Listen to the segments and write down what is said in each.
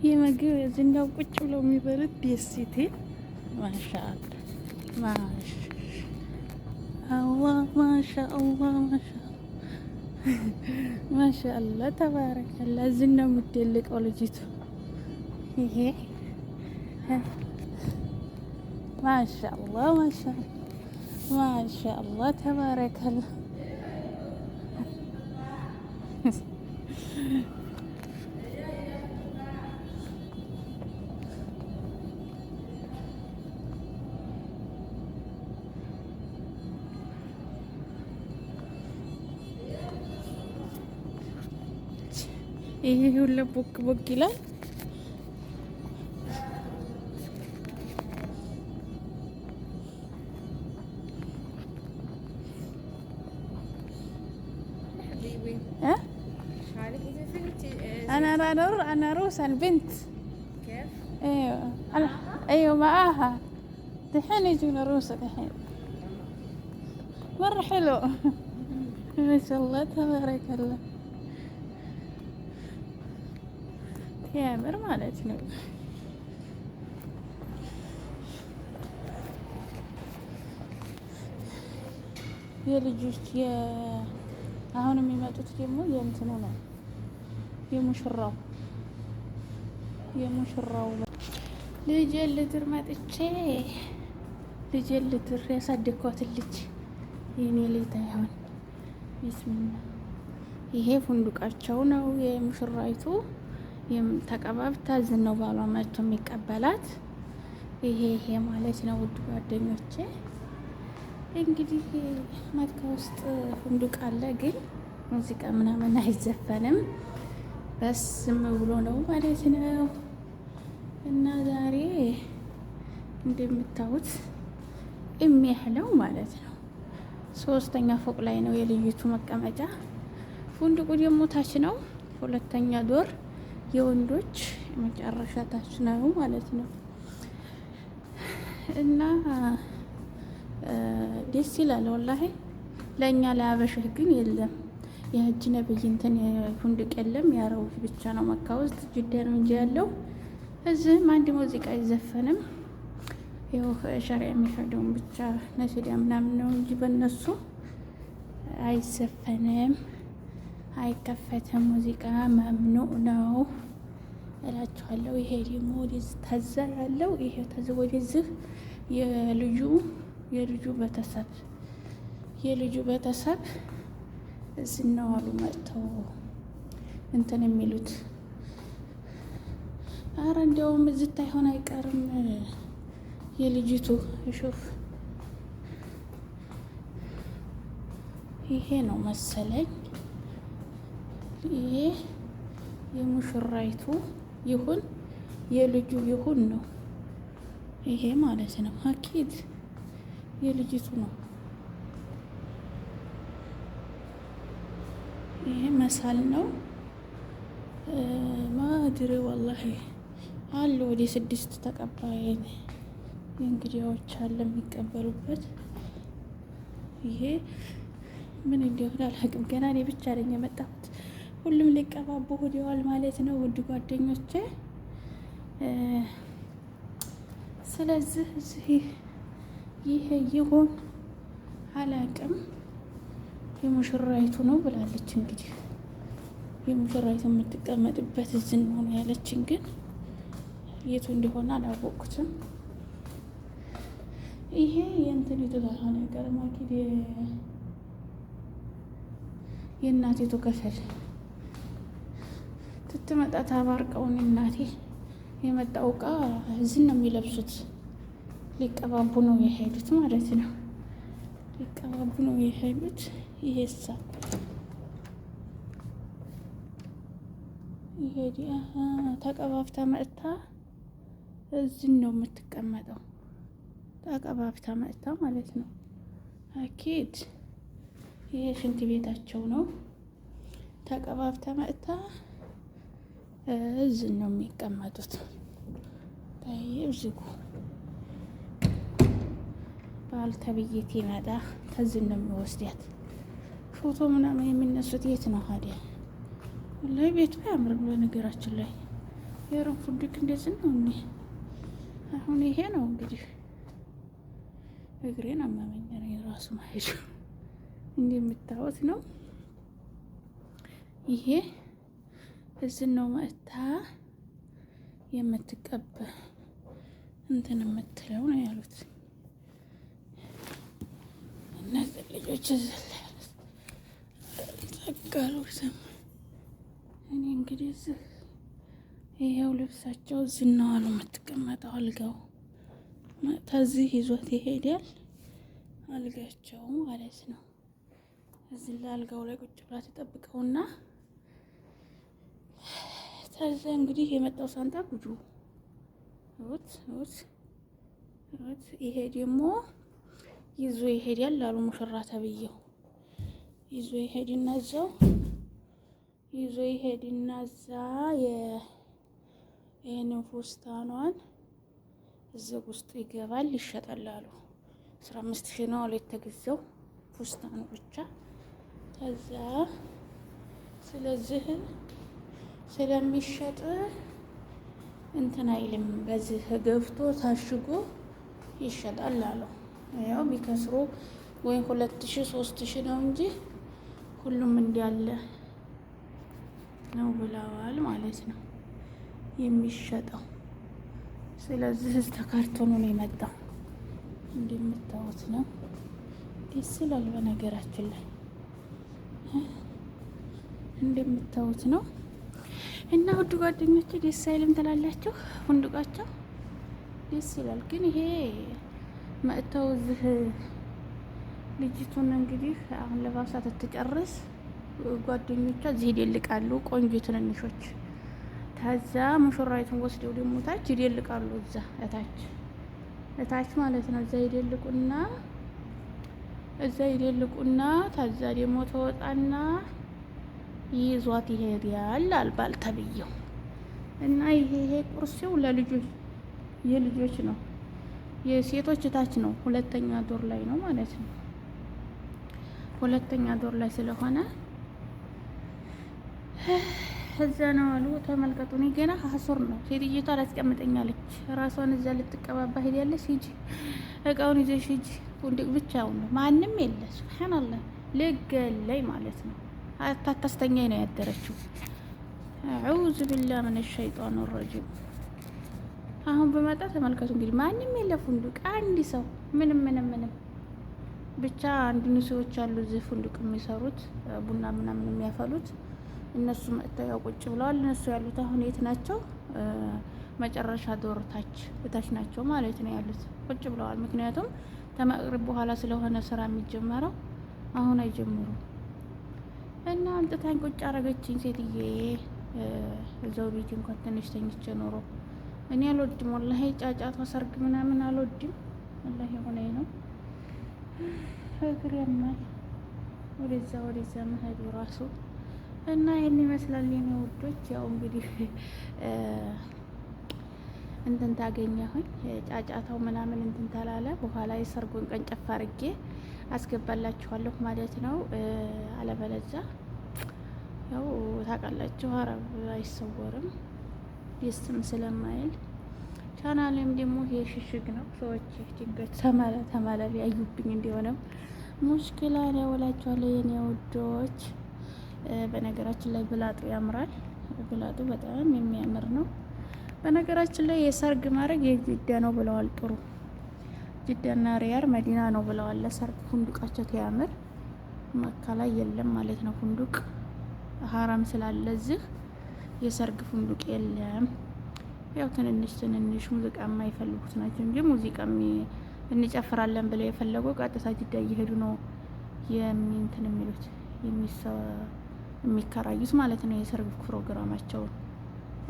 የምግብ እዚህኛው ቁጭ ብለው የሚበሉት ደስቴ ማሻአላ ማሻአላ ተባረከላ። እዚህ ነው የምትደልቀው ልጅቱ። ይሄ ማሻአላ ማሻአላ ተባረከላ። ይሄ ሁሉ ቦክ ቦክ ይላል። أنا روس البنت كيف؟ أيوة معاها دحين يجونا روسة دحين مرة حلو ما شاء الله تبارك الله. يامر ማለት ነው። የልጆች አሁን የሚመጡት ደግሞ የእንትኑ ነው የሙሽራው ልጄን ልድር መጥቼ ልጄን ልድር ያሳደግኳትን ልጅ የኔ ልጅ አይሆን ቢስሚላ። ይሄ ፉንዱቃቸው ነው የሙሽራይቱ ተቀባብታ ዝም ነው ባሏ መጥቶ የሚቀበላት። ይሄ ማለት ነው ውድ ጓደኞቼ። እንግዲህ መካ ውስጥ ፉንዱቅ አለ፣ ግን ሙዚቃ ምናምን አይዘፈንም። በስም ብሎ ነው ማለት ነው። እና ዛሬ እንደምታዩት የሚያህለው ማለት ነው 3ኛ ፎቅ ላይ ነው የልዩቱ መቀመጫ። ፉንዱቁ ደግሞ ታች ነው 2ኛ ዶር የወንዶች መጨረሻ ታች ነው ማለት ነው። እና ደስ ይላል ወላሂ። ለእኛ ለአበሽህ ግን የለም የሀጅ ነብይ እንትን ፉንዱቅ የለም። ያረው ብቻ ነው መካ ውስጥ ጅዳ ነው እንጂ ያለው። እዚህም አንድ ሙዚቃ አይዘፈንም። ያው ሸሪዓ የሚፈቅደውን ብቻ ነሲዳ ምናምን ነው እንጂ በእነሱ አይዘፈንም፣ አይከፈትም። ሙዚቃ መምኑዕ ነው እላችኋለሁ። ይሄ ደግሞ ወደዚህ ታዛ ያለው ይሄ ታዛ ወደዚህ የልጁ ቤተሰብ እዚህ ነው አሉ መጥተው እንትን የሚሉት። አረ እንዲያውም እዚህ ታይሆን አይቀርም የልጅቱ ሹፍ ይሄ ነው መሰለኝ። ይሄ የሙሽራይቱ ይሁን የልጁ ይሁን ነው ይሄ ማለት ነው። አኪድ የልጅቱ ነው። ይሄ መሳል ነው ማድሪ ወላሂ አሉ። ወደ 6 ተቀባይ እንግዲያዎች አለ የሚቀበሉበት። ይሄ ምን እንደሆነ አላውቅም። ገና እኔ ብቻ ነኝ የመጣሁት። ሁሉም ሊቀባቡ ሆደዋል ማለት ነው ውድ ጓደኞቼ። ስለዚህ ይሄ ይሁን አላውቅም። የሙሽራይቱ ነው ብላለች። እንግዲህ የሙሽራይቱ የምትቀመጥበት እዚህ ነው ያለችን፣ ግን የቱ እንደሆነ አላወቅኩትም። ይሄ የእንትን የተዛራ ነገር ማኪድ የእናቴቱ ክፍል ትትመጣ ታባርቀውን እናቴ የመጣው እቃ እዚህ ነው የሚለብሱት። ሊቀባቡ ነው የሄዱት ማለት ነው። ሊቀባቡ ነው የሄዱት። ይሄሳ ይሄ ተቀባብታ መጥታ እዚህ ነው የምትቀመጠው። ተቀባብታ መጥታ ማለት ነው። አኪድ ይሄ ሽንት ቤታቸው ነው። ተቀባብታ መጥታ እዚህ ነው የሚቀመጡት። ታየው ዝጉ ባልተብዬት ይመጣ ከዚህ ነው የሚወስዳት። ፎቶ ምናምን የሚነሱት የት ነው ታዲያ? ወላሂ ቤቱ አያምርም። በነገራችን ላይ የሮም ፉንድቅ እንደዚህ ነው እንዴ? አሁን ይሄ ነው እንግዲህ እግሬን አመመኝ የራሱ ማሄድ እንደምታዩት ነው። ይሄ እዚህ ነው መጥታ የምትቀበል እንትን የምትለው ነው ያሉት እነዚህ ልጆች ተጋሩ። እኔ እንግዲህ እዚህ ይሄው ልብሳቸው እዚህ ነው አሉ የምትቀመጠው። አልጋው ተዚህ ይዞት ይሄዳል አልጋቸው ማለት ነው። እዚህ ለአልጋው ላይ ቁጭ ብላ ተጠብቀውና ከዛ እንግዲህ የመጣው ሳንጣ ጉዱ ይሄ ደግሞ ይዞ ይሄዳል አሉ ሙሽራ ተብዬው። ይዞ ይሄድና እዛ ይሄንን ፉስታኗን እዚህ ውስጥ ይገባል ይሸጣል አሉ። 15,000 ነው አሉ የተገዛው ፉስታኑ ብቻ። ከዛ ስለዚህ ስለሚሸጥ እንትን አይልም በዚህ ገብቶ ታሽጎ ይሸጣል አለው። ያው ቢከስሩ ወይ 2,000 3,000 ነው እንጂ ሁሉም እንዳለ ነው ብለዋል ማለት ነው የሚሸጠው። ስለዚህ ተካርቶኑ ነው የመጣው እንደምታዩት ነው። ደስ ይላል በነገራችን ላይ እንደምታዩት ነው። እና ውድ ጓደኞቼ ደስ አይልም ትላላችሁ? ፉንዱቃቸው ደስ ይላል። ግን ይሄ መጥተው እዚህ ልጅቱን እንግዲህ አሁን ለባብሳ ትጨርስ ጓደኞቿ እዚህ ይደልቃሉ፣ ቆንጆ ትንንሾች። ከዛ ሙሽራይቱን ወስደው ደግሞ ታች ይደልቃሉ፣ እዛ እታች ማለት ነው። እዛ ይደልቁና ከዛ ደግሞ ተወጣና ይዟት ይሄዳል አልባል ተብየው። እና ይሄ ቁርሴው የልጆች ነው፣ የሴቶች እታች ነው። ሁለተኛ ዶር ላይ ነው ማለት ነው። ሁለተኛ ዶር ላይ ስለሆነ እዛ ነው አሉ። ተመልከቱ። እኔ ገና ሀሱር ነው። ሴትዮቷ አላስቀምጠኛለች። ራሷን እዛ ልትቀባባ ሄዳለች። ሂጂ እቃውን ይዘሽ ሂጂ። ፉንድቅ ብቻውን ነው፣ ማንም የለ። ሱብሃንአላህ ልገለይ ማለት ነው። አታስተኛኝ ነው ያደረችው። አዑዙ ቢላህ ምን ሸይጣን ረጂም። አሁን በመጣ ተመልከቱ እንግዲህ ማንም የለ ፉንዱቅ፣ አንድ ሰው ምንም ብቻ አንድ ሰዎች አሉ እዚህ ፉንዱቅ የሚሰሩት ቡና ምናምን የሚያፈሉት እነሱ መጥተው ያው ቁጭ ብለዋል። እነሱ ያሉት አሁን የት ናቸው? መጨረሻ ዶር ታች ናቸው ማለት ነው ያሉት። ቁጭ ብለዋል። ምክንያቱም ተመቅሪብ በኋላ ስለሆነ ስራ የሚጀመረው አሁን አይጀምሩም። እና አንጥታኝ ቁጭ አረገችኝ ሴትዬ። እዛው ቤት እንኳን ትንሽ ተኝቼ ኖሮ እኔ አልወድም ወላሂ ጫጫታ ሰርግ ምናምን አልወድም ወላሂ። ሆነ ነው እግር ያማል ወደዛ መሄዱ ራሱ። እና ይሄን ይመስላል የኔ ውዶች። ያው እንግዲህ እንትን ታገኘሁኝ ጫጫታው ምናምን እንትን ተላለ በኋላ የሰርጉን ቀን ጨፍ አድርጌ አስገባላችኋለሁ ማለት ነው። አለበለዚያ ያው ታውቃላችሁ አረብ አይሰወርም ደስም ስለማይል። ቻናሌም ደግሞ ይሄ ሽሽግ ነው። ሰዎች ድንገት ተማላል ያዩብኝ እንደሆነም ሙሽኪላ ነው እላችኋለሁ የኔ ውዶች። በነገራችን ላይ ብላጡ ያምራል። ብላጡ በጣም የሚያምር ነው። በነገራችን ላይ የሰርግ ማድረግ የጅዳ ነው ብለዋል። ጥሩ ጅዳና ሪያር መዲና ነው ብለዋል። ለሰርግ ፉንዱቃቸው ያምር። መካ ላይ የለም ማለት ነው ፉንዱቅ ሀራም ስላለ እዚህ የሰርግ ፉንዱቅ የለም። ያው ትንንሽ ሙዚቃ የማይፈልጉት ናቸው እንጂ ሙዚቃ እንጨፍራለን ብለው የፈለጉ ቀጥታ ጅዳ እየሄዱ ነው እንትን የሚሉት የሚከራዩት ማለት ነው የሰርግ ፕሮግራማቸውን።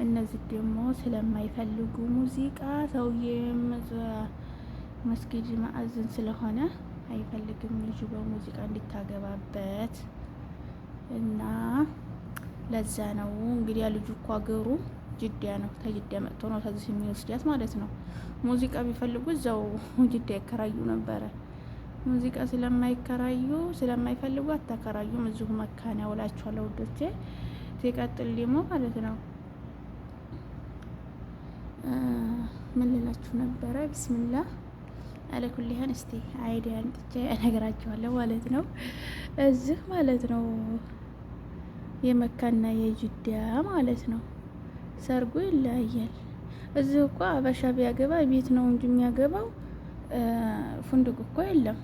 እነዚህ ደግሞ ስለማይፈልጉ ሙዚቃ ሰውዬም መስጊድ ማዕዝን ስለሆነ አይፈልግም ልጁ በሙዚቃ እንዲታገባበት። እና ለዛ ነው እንግዲህ ልጁ እኮ አገሩ ጅዳ ነው። ከጅዳ መጥቶ ነው ከዚህ የሚወስዳት ማለት ነው። ሙዚቃ ቢፈልጉ እዛው ጅዳ ይከራዩ ነበረ። ሙዚቃ ስለማይፈልጉ አታከራዩም። እዚሁ መካን ያውላችኋለሁ ውዶቼ። ሲቀጥል ደግሞ ማለት ነው ምን ልላችሁ ነበረ? ቢስሚላህ አለኩልህን እስቲ አይዲያ አንጥቼ እነግራችኋለሁ ማለት ነው። እዚህ ማለት ነው የመካና የጅዳ ማለት ነው ሰርጉ ይለያያል። እዚህ እኮ አበሻ ቢያገባ ቤት ነው እንጂ የሚያገባው ፉንድቅ እኮ የለም።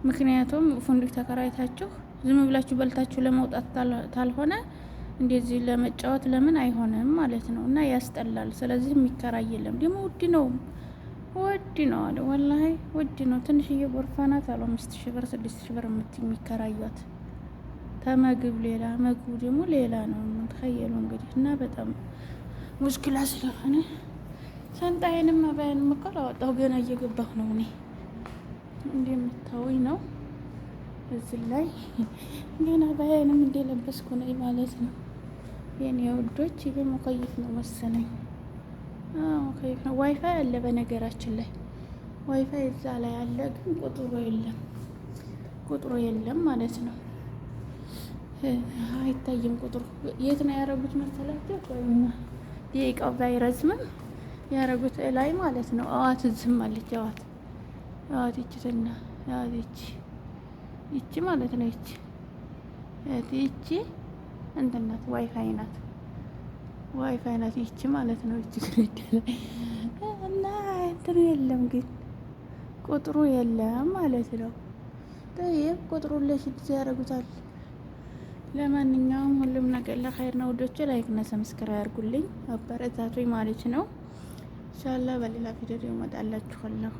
ምክንያቱም ፉንድቅ ተከራይታችሁ ዝም ብላችሁ በልታችሁ ለመውጣት ታልሆነ እንደዚህ ለመጫወት ለምን አይሆንም ማለት ነው። እና ያስጠላል። ስለዚህ የሚከራይ የለም። ደግሞ ውድ ነው አለ ወላሂ ውድ ነው። ትንሽዬ ጎርፋ ናት አሉ 5000 ብር 6000 ብር የሚከራዩት ተመግብ ሌላ ምግቡ ደግሞ ሌላ ነው። ተኸየሉ እንግዲህ እና በጣም ሙሽኪላ ስለሆነ ሰንጣዬንም አባዬንም እኮ አላወጣሁ ገና እየገባሁ ነው እኔ እንደምታውኝ ነው። እዚህ ላይ ገና አባዬንም እንደለበስኩ ነኝ ማለት ነው። የኔ ውዶች ይሄ ሙከይፍ ነው መሰለኝ። ሙከይፍ ነው። ዋይፋይ አለ በነገራችን ላይ ዋይፋይ እዛ ላይ አለ፣ ግን ቁጥሩ የለም ማለት ነው። አይታይም ቁጥሩ። የት ነው ያረጉት መሰላችሁ? ወይም ደቂቃው ባይረዝምም ያረጉት ላይ ማለት ነው። አዋት ዝም አለች። አዋት ይችትና አዋት ይቺ ማለት ነው። ይቺ እንትን ናት፣ ዋይፋይ ናት ይቺ ማለት ነው። ይቺ ግድግዳ እና እንትኑ የለም ግን ቁጥሩ የለም ማለት ነው። ጠይብ ቁጥሩን ለሽድ ያደርጉታል። ለማንኛውም ሁሉም ነገር ለኸይር ነው ውዶች። ላይክ እና ሰብስክራይብ አድርጉልኝ፣ አበረታቱኝ ማለት ነው። ኢንሻአላህ በሌላ ቪዲዮ እመጣላችኋለሁ።